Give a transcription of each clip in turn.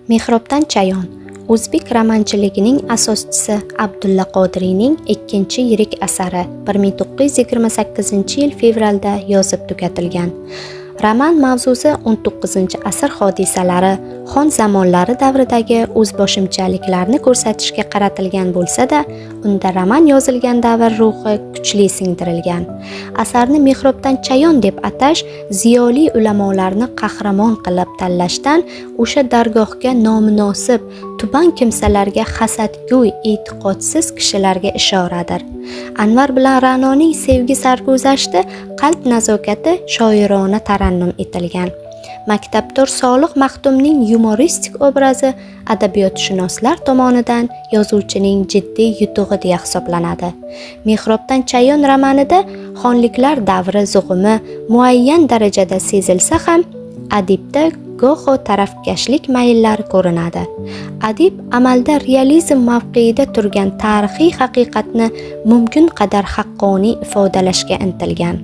Mehrobdan chayon. O'zbek romanchiligining asoschisi Abdulla Qodiriyning ikkinchi yirik asari 1928-yil fevralda yozib tugatilgan. Roman mavzusi 19-asr hodisalari, xon zamonlari davridagi o'zboshimchaliklarni ko'rsatishga qaratilgan bo'lsa-da, unda roman yozilgan davr ruhi kuchli singdirilgan. Asarni Mehrobdan chayon deb atash ziyoli ulamolarni qahramon qilib tanlashdan o'sha dargohga nomunosib, tuban kimsalarga hasadgo'y, e'tiqodsiz kishilarga ishoradir. Anvar bilan Ra'noning sevgi sarguzashti, qalb nazokati shoirona tarannum etilgan. Maktabdor Solih Maxdumning yumoristik obrazi adabiyotshunoslar tomonidan yozuvchining jiddiy yutug'i deya hisoblanadi. Mehrobdan chayon romanida xonliklar davri zug'umi muayyan darajada sezilsa ham, adibda goho tarafkashlik mayllari ko'rinadi. Adib amalda realizm mavqeida turgan tarixiy haqiqatni mumkin qadar haqqoniy ifodalashga intilgan.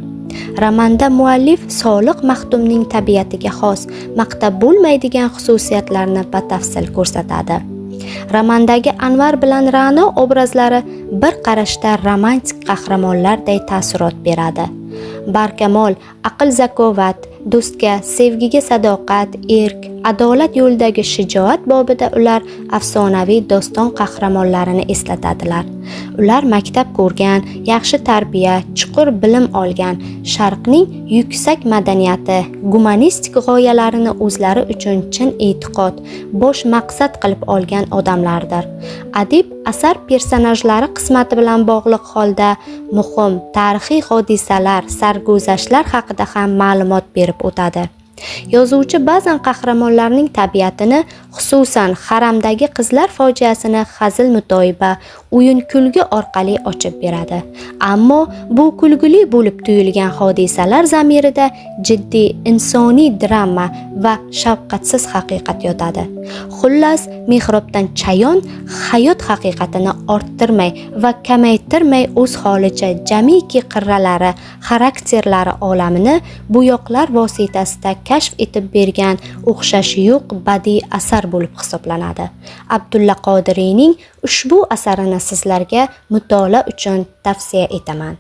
Romanda muallif Solih Maxdumning tabiatiga xos, maqtab bo'lmaydigan xususiyatlarni batafsil ko'rsatadi. Romandagi Anvar bilan Ra'no obrazlari bir qarashda romantik qahramonlarday taassurot beradi. Barkamol, aql-zakovat, do'stga, sevgiga sadoqat, erk, adolat yo'lidagi shijoat bobida ular afsonaviy doston qahramonlarini eslatadilar. Ular maktab ko'rgan, yaxshi tarbiya, chuqur bilim olgan, Sharqning yuksak madaniyati, gumanistik g'oyalarini o'zlari uchun chin e'tiqod, bosh maqsad qilib olgan odamlardir. Adib asar personajlari qismati bilan bog'liq holda muhim tarixiy hodisalar, sarguzashtlar haqida ham ma'lumot berib o'tadi. Yozuvchi ba'zan qahramonlarning tabiatini, xususan haramdagi qizlar fojiasini hazil mutoyiba, o'yin kulgi orqali ochib beradi. Ammo bu kulgili bo'lib tuyulgan hodisalar zamirida jiddiy insoniy drama va shafqatsiz haqiqat yotadi. Xullas, Mehrobdan chayon hayot haqiqatini orttirmay va kamaytirmay o'z holicha jamiki qirralari, xarakterlari olamini bo'yoqlar vositasida kashf etib bergan o'xshashi yo'q badiiy asar bo'lib hisoblanadi. Abdulla Qodiriyning ushbu asarini sizlarga mutolaa uchun tavsiya etaman.